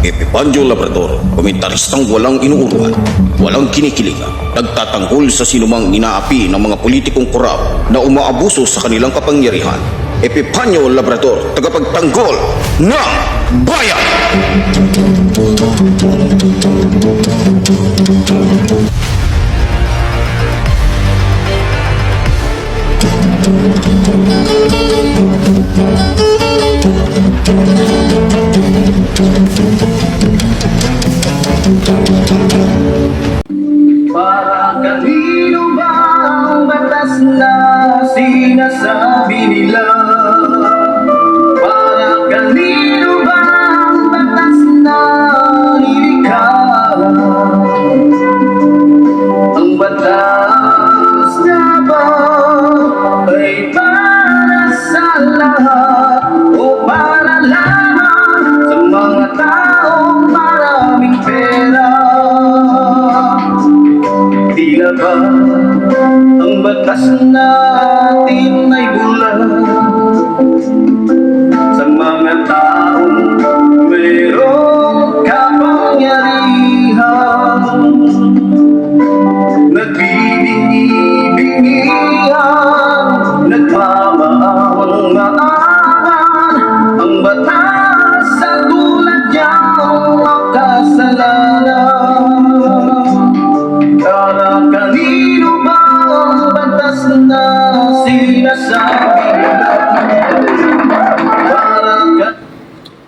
Epipandio Labrador, komentaristang walang inuurwan, walang kinikilingan, nagtatanggol sa sinumang inaapi ng mga politikong korap na umaabuso sa kanilang kapangyarihan. Epipandio Labrador, tagapagtanggol ng bayan! Para kanino ba ang batas na sinasabi nila? Para kanino ba ang batas na nilikha? Ang batas na ba ay para sa lahat o para lamang sa mga taong maraming pera? Tila ba ang batas natin ay bulag sa mga taong mayroong kapangyarihan? Nagbibingi-bingihan, nagmamahal-mahalan ang batas sa tulad niyang makasalanan. Para kanino ba ang batas na sinasabi nila?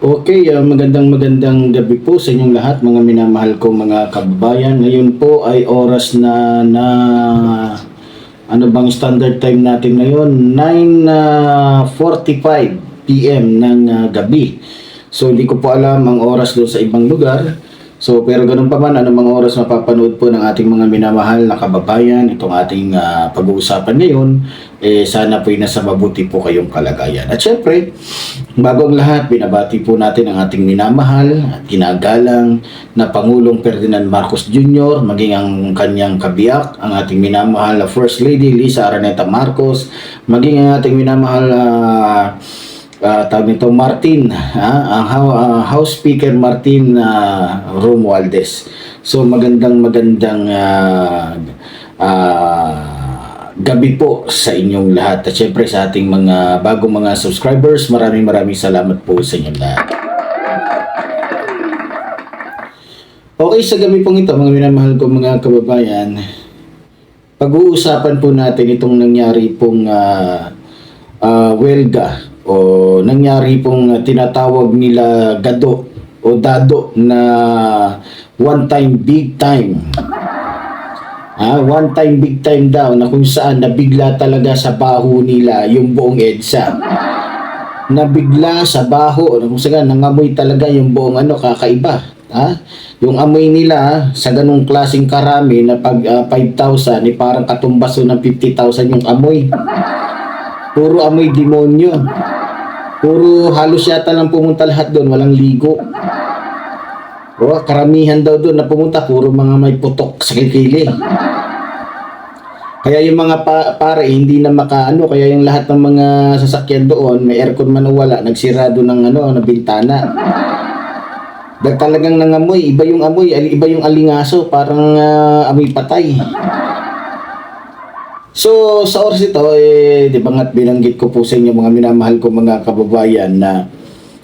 Okay, magandang gabi po sa inyong lahat, mga minamahal kong mga kababayan. Ngayon po ay oras na ano bang standard time natin ngayon? 9:45 PM ng gabi. So hindi ko po alam ang oras doon sa ibang lugar. So pero ganun pa man, anong mga oras mapapanood po ng ating mga minamahal na kababayan itong ating pag-uusapan ngayon, sana po'y nasa mabuti po kayong kalagayan. At syempre, bago ang lahat, binabati po natin ang ating minamahal at ginagalang na Pangulong Ferdinand Marcos Jr., maging ang kanyang kabiyak, ang ating minamahal na First Lady Lisa Araneta Marcos, maging ang ating minamahal tawag nito Martin, ang House Speaker Martin Romualdez. So magandang gabi po sa inyong lahat. At syempre sa ating mga bagong mga subscribers, maraming salamat po sa inyong lahat. Okay, sa gabi pong ito, mga minamahal ko mga kababayan, pag-uusapan po natin itong nangyari pong welga o nangyari pong tinatawag nila gado o dado na one time big time. One time big time daw na kung saan nabigla talaga sa baho nila yung buong EDSA. Nabigla sa baho, kung saan nangamoy talaga yung buong kakaiba. Yung amoy nila sa ganung klaseng karami na pag 5,000 parang katumbaso ng 50,000 yung amoy. Puro amoy demonyo. Puro halos yata lang pumunta lahat doon, walang ligo. Karamihan daw doon na pumunta, puro mga may putok sa kilikili. Kaya yung mga pare hindi na makaano, kaya yung lahat ng mga sasakyan doon, may aircon man o wala, nagsirado ng na bintana. Talagang nangamoy, iba yung amoy, iba yung alingaso, parang amoy patay. So, sa oras ito, di ba nga't binanggit ko po sa inyo mga minamahal ko mga kababayan na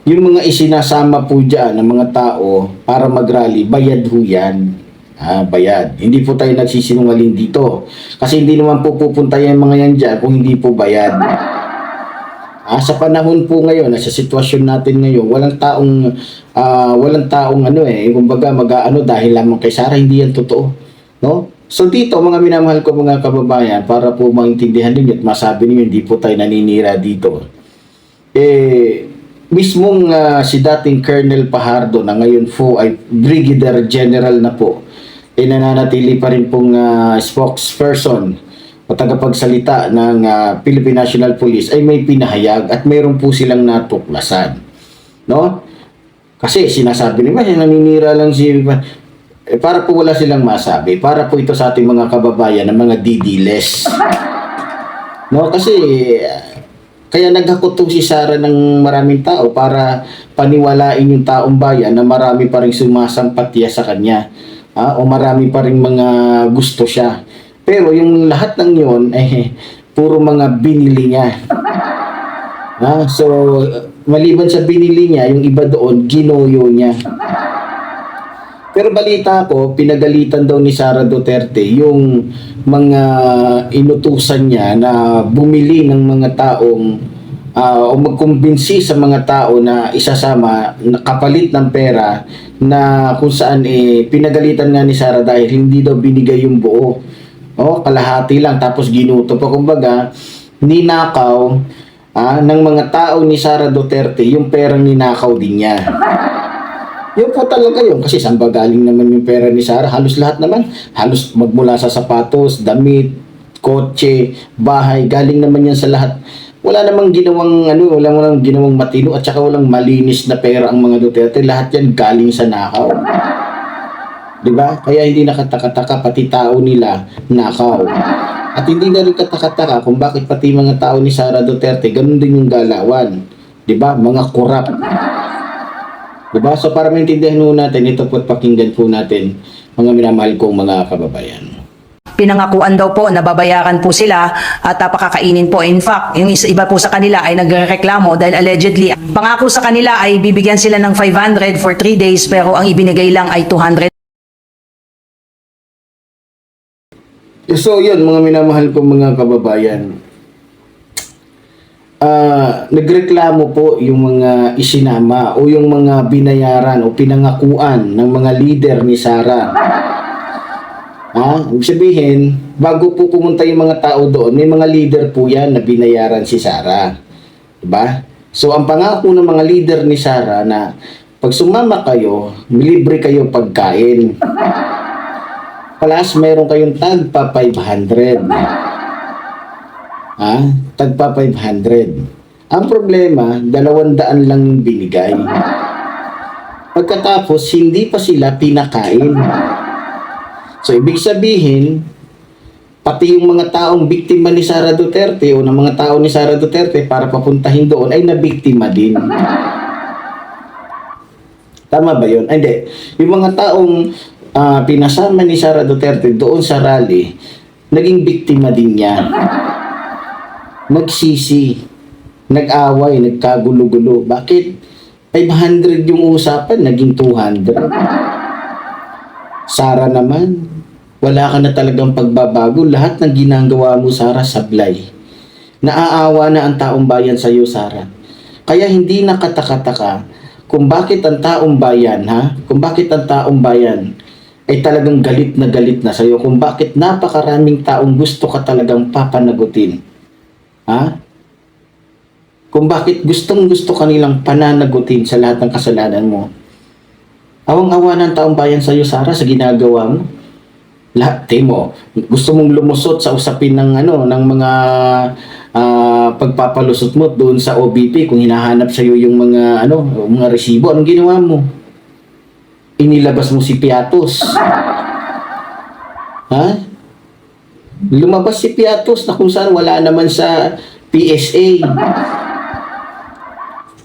yung mga isinasama po dyan ng mga tao para mag-rally, bayad ho yan. Bayad. Hindi po tayo nagsisinungaling dito. Kasi hindi naman po pupunta yung mga yan dyan kung hindi po bayad. Sa panahon po ngayon, sa sitwasyon natin ngayon, walang taong kumbaga mag-aano dahil lamang kay Sara, hindi yan totoo. No? So dito mga minamahal ko mga kababayan, para po maintindihan ninyo at masabi ninyo hindi po tayo naninira dito. Mismong si dating Colonel Pajardo na ngayon po ay Brigadier General na po, nananatili pa rin pong spokesperson o tagapagsalita ng Philippine National Police ay may pinahayag at mayroon po silang natuklasan. No? Kasi sinasabi nila, naninira lang si... para po wala silang masabi, para po ito sa ating mga kababayan na mga didiles. No, kasi Kaya naghakot to si Sara ng maraming tao para paniwalain yung taong bayan na marami pa rin sumasampatya sa kanya. O marami pa rin mga gusto siya. Pero yung lahat ng yun, puro mga binili niya. So, maliban sa binili niya, yung iba doon, ginoyo niya. Pero balita ko, pinagalitan daw ni Sara Duterte yung mga inutusan niya na bumili ng mga taong o magkumbinsi sa mga tao na isasama na kapalit ng pera na kung saan pinagalitan nga ni Sara dahil hindi daw binigay yung buo. Kalahati lang tapos ginuto pa. Kumbaga, ninakaw ng mga tao ni Sara Duterte yung perang ninakaw din niya. Yun po talaga yun. Kasi saan ba galing naman yung pera ni Sara? Halos lahat naman. Halos magmula sa sapatos, damit, kotse, bahay. Galing naman yan sa lahat. Wala namang ginawang walang ginawang matino at saka walang malinis na pera ang mga Duterte. Lahat yan galing sa nakaw. 'Di ba? Kaya hindi nakataka-taka pati tao nila nakaw. At hindi na rin kataka-taka kung bakit pati mga tao ni Sara Duterte ganun din yung galawan. 'Di ba? Mga korap. Diba? So para maintindihan po natin, ito po at pakinggan po natin mga minamahal kong mga kababayan. Pinangakuan daw po na babayaran po sila at papakakainin po. In fact, yung iba po sa kanila ay nagreklamo dahil allegedly, pangako sa kanila ay bibigyan sila ng 500 for 3 days pero ang ibinigay lang ay 200. So yun mga minamahal kong mga kababayan, nagreklamo po yung mga isinama o yung mga binayaran o pinangakuan ng mga leader ni Sara. Ibig sabihin, bago po pumunta yung mga tao doon, may mga leader po yan na binayaran si Sara. Diba? So ang pangako ng mga leader ni Sara na pag sumama kayo, libre kayo pagkain. Plus, meron kayong tagpa 500. Tagpa 500. Ang problema, 200 lang yung binigay. Pagkatapos, hindi pa sila pinakain. So, ibig sabihin, pati yung mga taong biktima ni Sara Duterte o ng mga tao ni Sara Duterte para papuntahin doon ay nabiktima din. Tama ba yun? Hindi. Yung mga taong pinasama ni Sara Duterte doon sa rally, naging biktima din niya. Nagsisi, nag-away, nagkagulo-gulo. Bakit? 500 yung usapan, naging 200. Sara naman, wala ka na talagang pagbabago. Lahat ng ginagawa mo, Sara, sablay. Naaawa na ang taong bayan sa iyo, Sara. Kaya hindi nakataka-taka kung bakit ang taong bayan, Kung bakit ang taong bayan ay talagang galit na sa iyo. Kung bakit napakaraming taong gusto ka talagang papanagutin. Kung bakit gustong-gusto kanilang pananagutin sa lahat ng kasalanan mo. Awang-awa ng taong bayan sa iyo, Sara, sa ginagawa mo. Lahat, mo, gusto mong lumusot sa usapin ng ng mga pagpapalusot mo doon sa OBP kung hinahanap sa iyo yung mga mga resibo. Anong ginawa mo? Inilabas mo si Piatos. Lumabas si Piatos na kung saan wala naman sa PSA.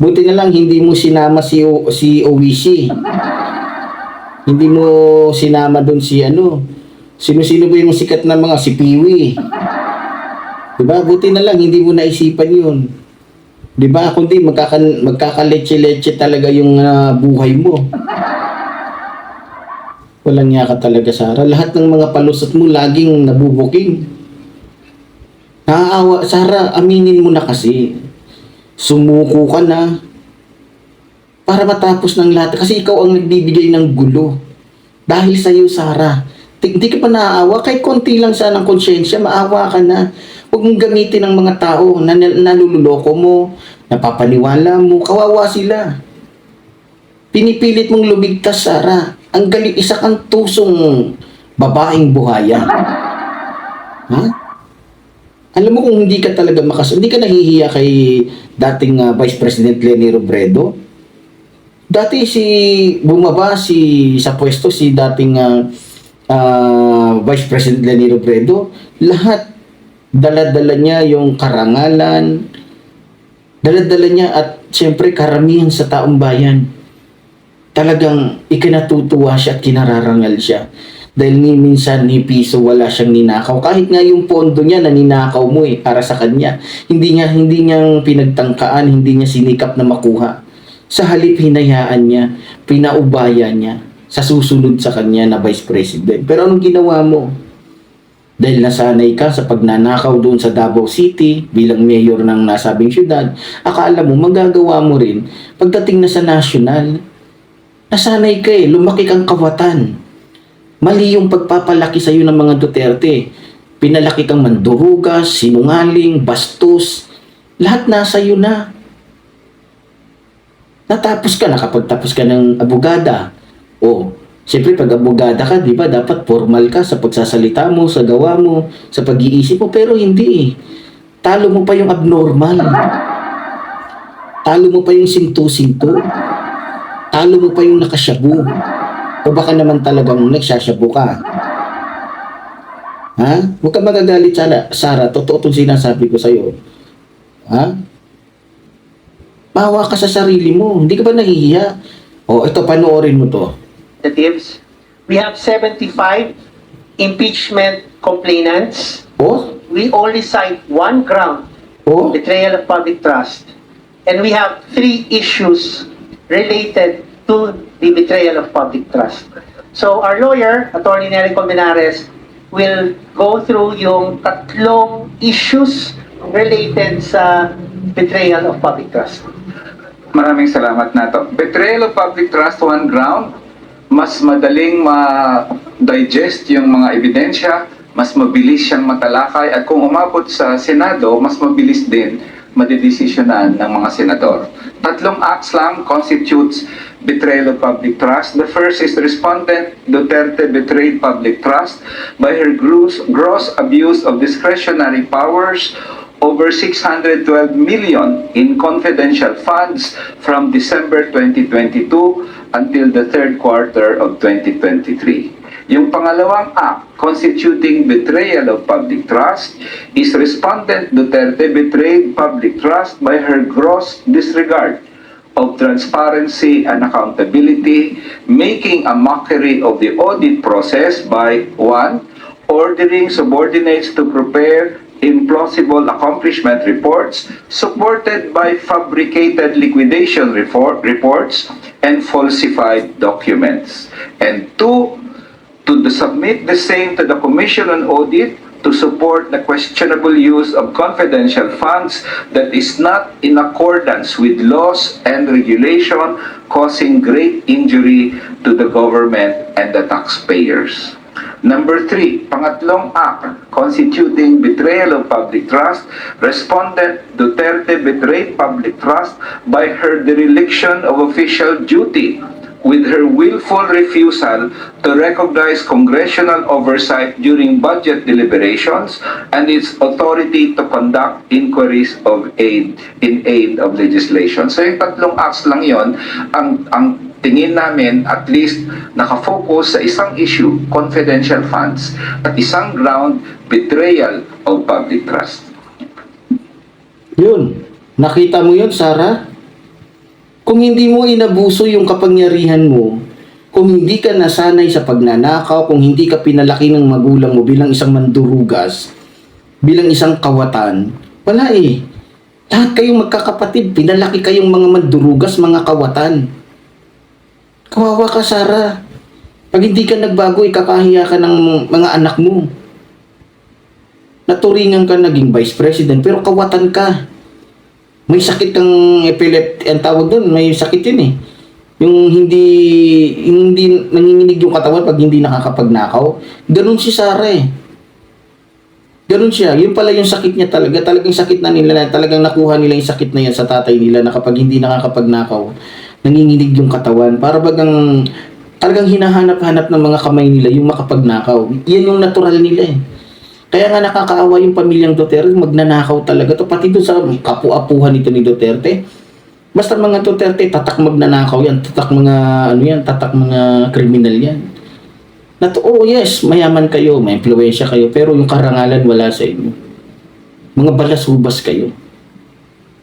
Buti na lang hindi mo sinama si OWC. Hindi mo sinama doon si sino-sino ba yung sikat na mga si Piwi. Diba? Buti na lang hindi mo naisipan yun. Diba? Kundi magkakaletse-letse talaga yung buhay mo. Walang niya ka talaga, Sara. Lahat ng mga palusot mo laging nabubuking. Naaawa, Sara, aminin mo na kasi. Sumuko ka na. Para matapos ng lahat. Kasi ikaw ang nagbibigay ng gulo. Dahil sa iyo, Sara. Hindi ka pa naaawa. Kahit konti lang sana ng konsyensya, maawa ka na. Huwag mong gamitin ng mga tao na nalululoko mo, napapaniwala mo. Kawawa sila. Pinipilit mong lumigtas, Sara. Ang galing, isa kang tusong babaeng buhaya. Alam mo kung hindi ka talaga hindi ka nahihiya kay dating Vice President Leni Robredo? Dati bumaba sa pwesto si dating Vice President Leni Robredo, lahat dala-dala niya yung karangalan, Dala-dala niya at siyempre karamihan sa taong bayan. Talagang ikinatutuwa siya at kinararangal siya. Dahil ni minsan ni piso wala siyang ninakaw. Kahit nga yung pondo niya na ninakaw mo para sa kanya. Hindi niya pinagtangkaan, hindi niya sinikap na makuha. Sa halip hinayaan niya, pinaubaya niya sa susunod sa kanya na Vice President. Pero anong ginawa mo? Dahil nasanay ka sa pagnanakaw doon sa Davao City bilang mayor ng nasabing syudad, akala mo magagawa mo rin pagdating na sa national. Nasanay ka lumaki kang kawatan. Mali yung pagpapalaki sa iyo ng mga Duterte. Pinalaki kang mandurugas, sinungaling, bastos. Lahat nasa iyo na. Nakapagtapos ka ng abogada. Siyempre pag abogada ka, di ba, dapat formal ka sa pagsasalita mo, sa gawa mo, sa pag-iisip mo, pero hindi. Talo mo pa yung abnormal. Talo mo pa yung sintu-sintu. Talo mo pa yung nakasyabu. O baka naman talagang nagsasyabu ka. Ha? Huwag ka magagalit, Sara. Totoo itong sinasabi ko sa'yo. Ha? Mawa ka sa sarili mo. Hindi ka ba nahihiya? Ito, panoorin mo to. Representatives. We have 75 impeachment complainants. We only cite one ground, betrayal of public trust. And we have 3 issues related to the betrayal of public trust. So our lawyer, Attorney Nery Colmenares, will go through yung 3 issues related sa betrayal of public trust. Maraming salamat Nato. Betrayal of public trust, one ground. Mas madaling ma-digest yung mga ebidensya, mas mabilis siyang matalakay, at kung umabot sa Senado, mas mabilis din madidesisyonan ng mga senador. 3 acts lang constitutes betrayal of public trust. The first is respondent Duterte betrayed public trust by her gross abuse of discretionary powers over 612 million in confidential funds from December 2022 until the 3rd quarter of 2023. Yung pangalawang act constituting betrayal of public trust is respondent Duterte betrayed public trust by her gross disregard of transparency and accountability, making a mockery of the audit process by 1. Ordering subordinates to prepare implausible accomplishment reports supported by fabricated liquidation reports and falsified documents. And 2, to submit the same to the Commission on Audit to support the questionable use of confidential funds that is not in accordance with laws and regulation, causing great injury to the government and the taxpayers. Number 3, pangatlong act constituting betrayal of public trust, respondent Duterte betrayed public trust by her dereliction of official duty with her willful refusal to recognize congressional oversight during budget deliberations and its authority to conduct inquiries in aid of legislation. So yung 3 acts lang yon ang tingin namin at least nakafocus sa isang issue, confidential funds, at isang ground, betrayal of public trust. Yun. Nakita mo yun, Sara? Kung hindi mo inabuso yung kapangyarihan mo, kung hindi ka nasanay sa pagnanakaw, kung hindi ka pinalaki ng magulang mo bilang isang mandurugas, bilang isang kawatan, wala Lahat kayong magkakapatid, pinalaki kayong mga mandurugas, mga kawatan. Kawawa ka, Sara. Pag hindi ka nagbago, ikakahiya ka ng mga anak mo. Naturingan ka naging vice president, pero kawatan ka. May sakit kang epilepsy, ang tawag doon, may sakit yun Yung hindi nanginginig yung katawan pag hindi nakakapagnakaw. Ganun si Sara Ganun siya. Yun pala yung sakit niya talaga. Talagang sakit na nila. Talagang nakuha nila yung sakit na yan sa tatay nila na kapag hindi nakakapagnakaw, nanginginig yung katawan. Para bagang talagang hinahanap-hanap ng mga kamay nila yung makapagnakaw. Yan yung natural nila Kaya nga nakakaawa yung pamilyang Duterte, magnanakaw talaga to. Pati doon sa kapu-apuhan nito ni Duterte. Basta mga Duterte, tatak magnanakaw yan. Tatak mga kriminal yan. Yes, mayaman kayo, may impluwensya kayo, pero yung karangalan wala sa inyo. Mga balasubas kayo.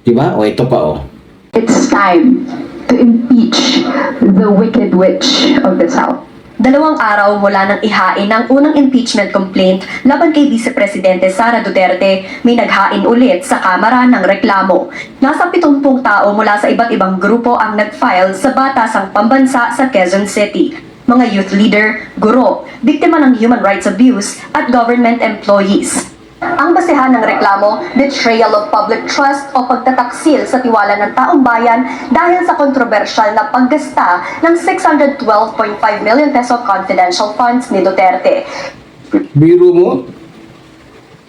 Diba? O ito pa o. It's time to impeach the wicked witch of the South. 2 araw mula nang ihain ang unang impeachment complaint laban kay Vice Presidente Sara Duterte, may naghain ulit sa Kamara ng reklamo. Nasa 70 tao mula sa iba't ibang grupo ang nag-file sa Batasang Pambansa sa Quezon City. Mga youth leader, guro, biktima ng human rights abuse at government employees. Ang basehan ng reklamo, betrayal of public trust o pagtataksil sa tiwala ng taong bayan dahil sa kontrobersyal na paggasta ng 612.5 million peso confidential funds ni Duterte. Biro mo?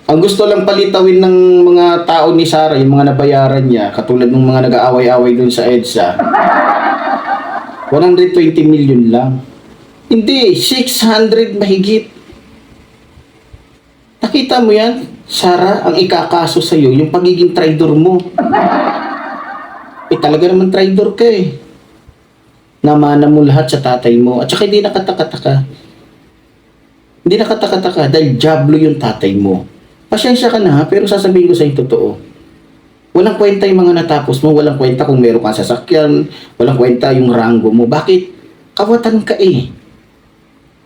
Ang gusto lang palitawin ng mga tao ni Sara, yung mga nabayaran niya, katulad ng mga nag-aaway-away dun sa EDSA, 120 million lang. Hindi, 600 mahigit. Nakita mo yan, Sara, ang ikakaso sa'yo, yung pagiging traidor mo. Talaga naman traidor ka eh. Namana mo lahat sa tatay mo. At saka hindi nakataka-taka. Hindi nakataka-taka dahil jablo yung tatay mo. Pasensya ka na ha, pero sasabihin ko sa'yo totoo. Walang kwenta yung mga natapos mo, walang kwenta kung meron kang sasakyan, walang kwenta yung ranggo mo. Bakit? Kawatan ka eh.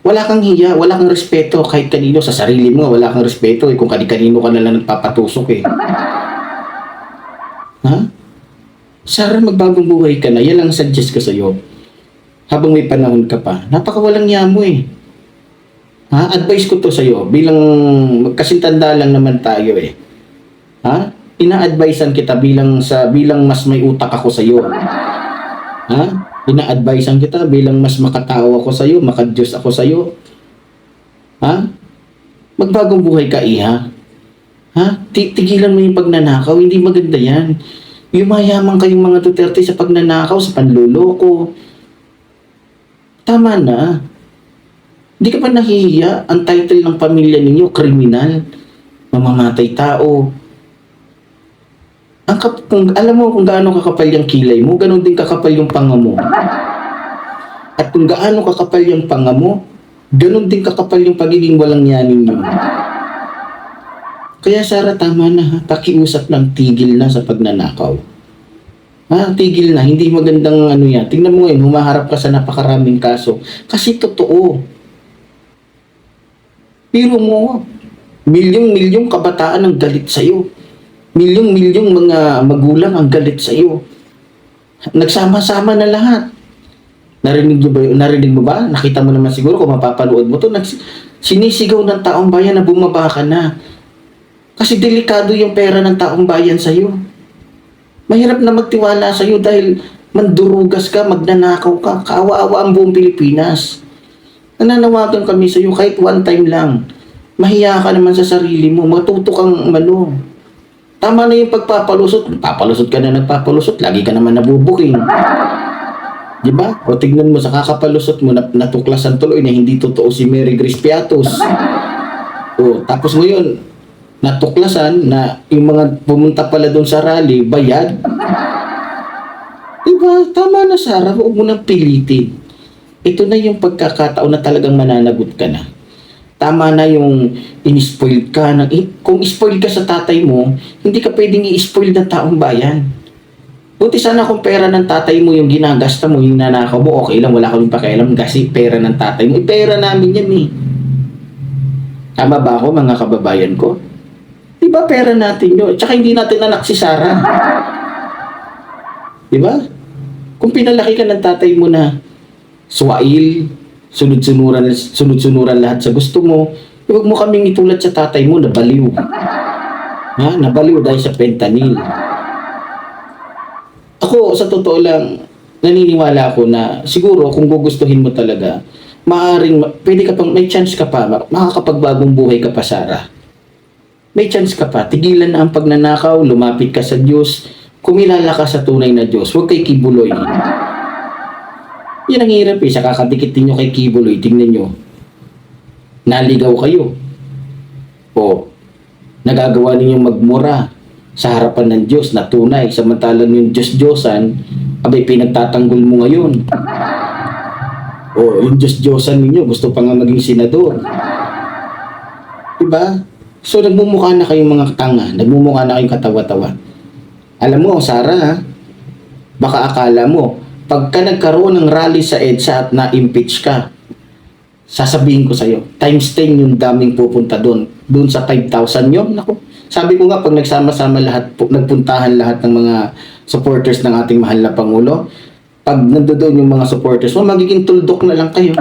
Wala kang hiya, wala kang respeto kahit kanino. Sa sarili mo, wala kang respeto eh. Kung kanino ka na lang nagpapatusok eh. Ha? Sara, magbagong buhay ka na. Yan ang suggest ko sa'yo. Habang may panahon ka pa. Napakawalang niya mo eh. Ha? Advice ko to sa'yo. Bilang magkasintanda lang naman tayo eh. Ha? Ina-advisean kita bilang mas may utak ako sa'yo. Ha? Ina-advisean kita bilang mas makatao ako sa'yo, makadiyos ako sa'yo. Ha? Magbagong buhay ka, iha. Ha? Tigilan mo yung pagnanakaw, hindi maganda yan. Yumayaman kayong mga Duterte sa pagnanakaw, sa panluloko. Tama na. Hindi ka pa nahihiya? Ang title ng pamilya ninyo, kriminal. Mamamatay tao. Kung alam mo kung gaano kakapal yung kilay mo, ganoon din kakapal yung panga mo. At kung gaano kakapal yung panga mo, ganoon din kakapal yung pagiging walang yanin nyo. Kaya Sara, tama na ha. Pakiusap lang, tigil na sa pagnanakaw. Ha, tigil na. Hindi magandang ano yan. Tingnan mo ngayon, humaharap ka sa napakaraming kaso. Kasi totoo. Pero mo, milyong-milyong kabataan ang galit sa'yo. Milyong-milyong mga magulang ang galit sa iyo. Nagsama-sama na lahat. Narinig mo ba? Nakita mo naman siguro kung mapapanood mo to. Sinisigaw ng taong bayan na bumaba ka na. Kasi delikado yung pera ng taong bayan sa iyo. Mahirap na magtiwala sa iyo dahil mandurugas ka, magnanakaw ka, kaawa-awa ang buong Pilipinas. Nananawagan kami sa iyo kahit one time lang. Mahiya ka naman sa sarili mo. Matuto kang Tama na yung pagpapalusot. Papalusot ka na nagpapalusot. Lagi ka naman nabubuking. Diba? O tignan mo sa kakapalusot mo, natuklasan tuloy na hindi totoo si Mary Grace Piatos. O, tapos ngayon, natuklasan na yung mga pumunta pala doon sa rally, bayad. Diba? Tama na, Sara. Huwag mo nang pilitin. Ito na yung pagkakataon na talagang mananagot ka na. Tama na yung in-spoil ka. Kung spoil ka sa tatay mo, hindi ka pwedeng i-spoil ng taong bayan. Buti sana kung pera ng tatay mo yung ginagasta mo, yung nanakaw mo, okay lang, wala kaming pakialam kasi pera ng tatay mo. Pera namin yan eh. Tama ba ako, mga kababayan ko? Diba pera natin yun? Tsaka hindi natin anak si Sara. Diba? Kung pinalaki ka ng tatay mo na swail, sunod-sunuran lahat sa gusto mo, huwag mo kaming itulad sa tatay mo na baliw. Ha? Nabaliw dahil sa fentanyl. Ako, sa totoo lang, naniniwala ako na siguro kung gugustuhin mo talaga, pwede ka pang, may chance ka pa, makakapagbagong buhay ka pa, Sara. May chance ka pa, tigilan na ang pagnanakaw, lumapit ka sa Diyos, kumilala ka sa tunay na Diyos, huwag kay kibuloy. Yan ang hirap eh. Sa kakadikit ninyo kay Kibuloy, tingnan nyo. Naligaw kayo. O, nagagawa ninyong magmura sa harapan ng Diyos na tunay. Samantalang yung Diyos-Diyosan, abay pinagtatanggol mo ngayon. O, yung Diyos-Diyosan ninyo, gusto pa nga maging senador. Diba? So, nagmumukha na kayong mga tanga. Nagmumukha na kayong katawa-tawa. Alam mo, Sarah, ha? Baka akala mo, pagka nagkaroon ng rally sa EDSA at na-impeach ka, sasabihin ko sa'yo, times 10 yung daming pupunta doon. Doon sa 5,000 yun. Naku, sabi ko nga, pag nagsama-sama lahat, nagpuntahan lahat ng mga supporters ng ating mahal na Pangulo, pag nandoon yung mga supporters mo, magiging tuldok na lang kayo.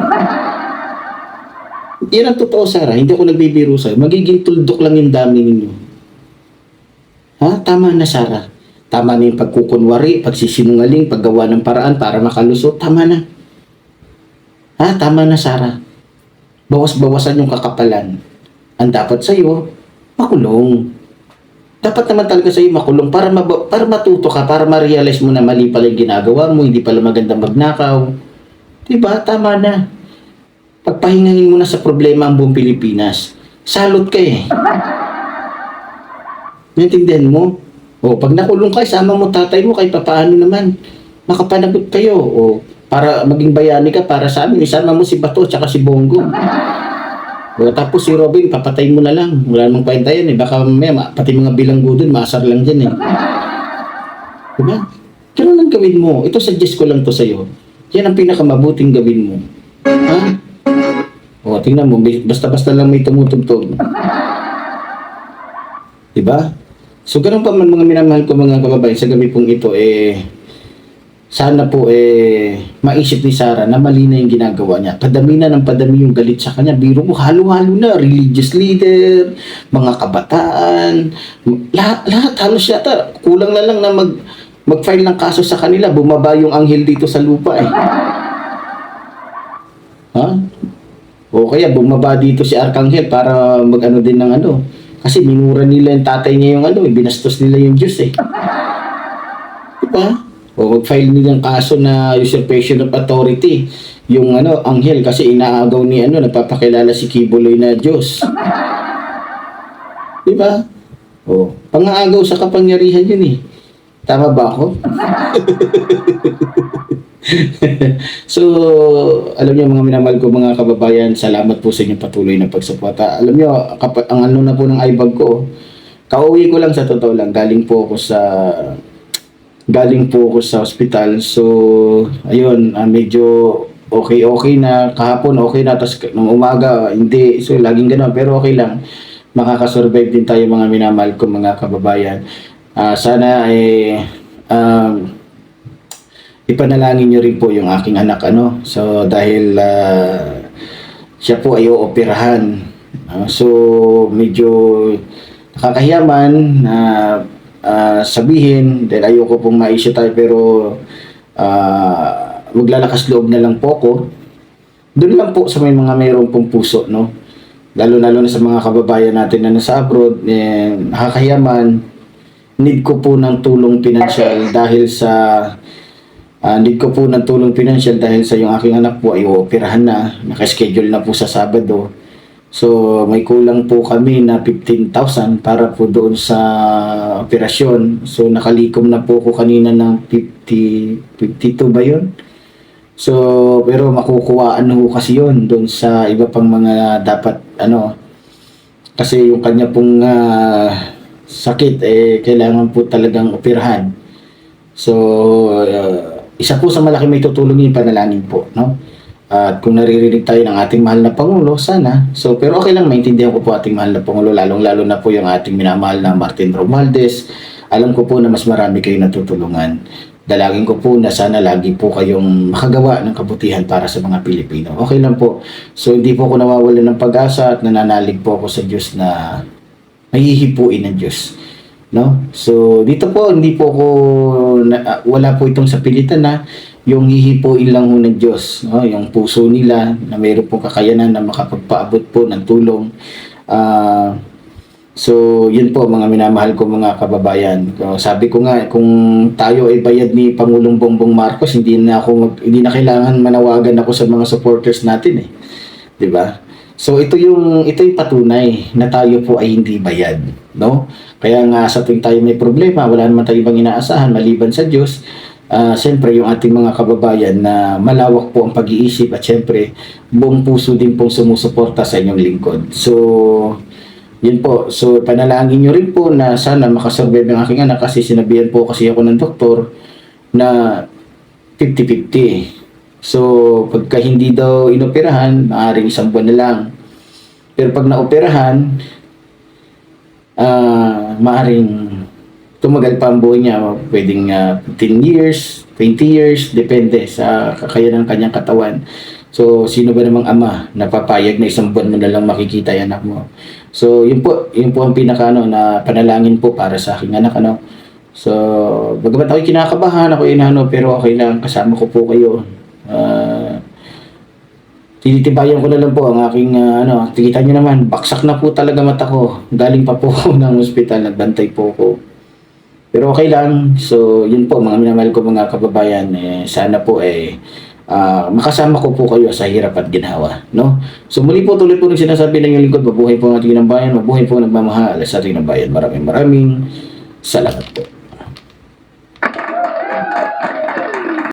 Yan ang totoo, Sarah. Hindi ako nagbibiro sa'yo. Magiging tuldok lang yung dami ninyo. Ha? Tama na, Sarah. Tama na yung pagkukunwari, pagsisinungaling, paggawa ng paraan para makalusot. Tama na. Ha? Tama na, Sarah. Bawas-bawasan yung kakapalan. Ang dapat sa'yo, makulong. Dapat naman talaga sa'yo makulong para matuto ka, para ma-realize mo na mali pala yung ginagawa mo, hindi pala magandang magnakaw. Diba? Tama na. Pagpahingahin mo na sa problema ang buong Pilipinas. Salot ka eh. Naintindihan mo? O, pag nakulong ka, isama mo tatay mo, kahit papaano naman. Makapanagot kayo. O, para maging bayani ka, para sa amin, isama mo si Bato, tsaka si Bongo. O, tapos si Robin, papatay mo na lang. Wala namang kwenta yan eh. Baka pati mga bilanggo dun, maasar lang dyan eh. Diba? Ganun ang gawin mo. Ito, suggest ko lang to sa'yo. Yan ang pinakamabuting gawin mo. Ha? O, tingnan mo, basta-basta lang may tumutugtog. Diba? So, ganun pa man mga minamahal ko mga kababayan, sa gabi pong ito, sana po maisip ni Sarah na mali na yung ginagawa niya. Padami na ng padami yung galit sa kanya. Biro mo, halo-halo na. Religious leader, mga kabataan, lahat halos yata. Kulang na lang na mag-file ng kaso sa kanila. Bumaba yung anghel dito sa lupa eh. Ha? O kaya bumaba dito si Arkanghel para mag-ano din ng ano. Kasi minura nila yung tatay niya yung ano, binastos nila yung Diyos eh. Diba? O mag-file nilang kaso na usurpation of authority yung ano, anghel kasi inaagaw ni ano, nagpapakilala si Kibuloy na Diyos. Diba? O, pangaagaw sa kapangyarihan yun eh. Tama ba ako? So, alam niyo mga minamahal ko mga kababayan, salamat po sa inyong patuloy na pagsuporta. Alam niyo, ang ano na po ng iBag ko, kauwi ko lang sa totoo lang, galing po ako sa ospital. So, ayun, medyo okay na. Kahapon okay na, tapos nung umaga hindi. So, laging gano'n, pero okay lang. Makakasurvive din tayo mga minamahal ko mga kababayan. Sana ipanalangin nyo rin po yung aking anak, ano. So, dahil siya po ay ooperahan. So, medyo nakakahiyaman na sabihin, dahil ayoko pong maisya tayo, pero maglalakas loob na lang po ako. Doon lang po sa may mga mayroong pong puso, no? Lalo na sa mga kababayan natin na nasa abroad, nakakahiyaman, need ko po ng tulong pinansyal dahil sa yung aking anak po ay ooperahan na, naka-schedule na po sa Sabado. So, may kulang po kami na 15,000 para po doon sa operasyon. So, nakalikom na po ko kanina ng 52 ba yun? So, pero makukuhaan ho kasi yun doon sa iba pang mga dapat, ano, kasi yung kanya pong sakit, kailangan po talagang operahan. So, isa po sa malaki may tutulong yung panalangin po, no? At kung naririnig tayo ng ating mahal na Pangulo, sana. So, pero okay lang, maintindihan ko po ating mahal na Pangulo, lalong-lalo na po yung ating minamahal na Martin Romualdez. Alam ko po na mas marami kayo natutulungan. Dalangin ko po na sana lagi po kayong makagawa ng kabutihan para sa mga Pilipino. Okay lang po. So, hindi po ako nawawalan ng pag-asa at nananalig po ako sa Diyos na nahihipuin ng Diyos. No? So, dito po, hindi po ako, wala po itong sapilitan na yung hihipuin lang ho ng Diyos. No? Yung puso nila na mayroon pong kakayanan na makapagpaabot po ng tulong. So, yun po mga minamahal ko mga kababayan. Sabi ko nga, kung tayo ay bayad ni Pangulong Bongbong Marcos, hindi na kailangan manawagan ako sa mga supporters natin eh. 'Di ba? So, ito yung patunay na tayo po ay hindi bayad, no? Kaya nga sa tuwing tayo may problema, wala naman tayong ibang inaasahan maliban sa Diyos. Siyempre yung ating mga kababayan na malawak po ang pag-iisip at siyempre buong puso din pong sumusuporta sa inyong lingkod. So, Yun po. So, panalangin nyo rin po na sana makasurvive ang aking anak kasi sinabihan po kasi ako ng doktor na 50-50. So, pagka hindi daw inoperahan, maaaring 1 buwan na lang. Pero pag naoperahan, maaaring tumagal pa ang buhay niya. Pwedeng 15 years, 20 years, depende sa kakayahan ng kanyang katawan. So, sino ba namang ama na papayag na 1 buwan mo na lang makikita yung anak mo? So, yun po ang pinaka na panalangin po para sa aking anak, ano. So, bagamat ako'y kinakabahan, ako'y pero okay lang, kasama ko po kayo. Tinitibayan ko na lang po ang aking, kita nyo naman, baksak na po talaga mata ko. Galing pa po ako ng ospital, nagbantay po ko. Pero okay lang. So, yun po, mga minamahal ko mga kababayan, sana po makasama ko po kayo sa hirap at ginhawa, no? So muli po tuloy po ng sinasabi ng yung lingkod, mabuhay po ang ating ng bayan, mabuhay po ang nagmamahal sa ating ng bayan. Maraming salamat po.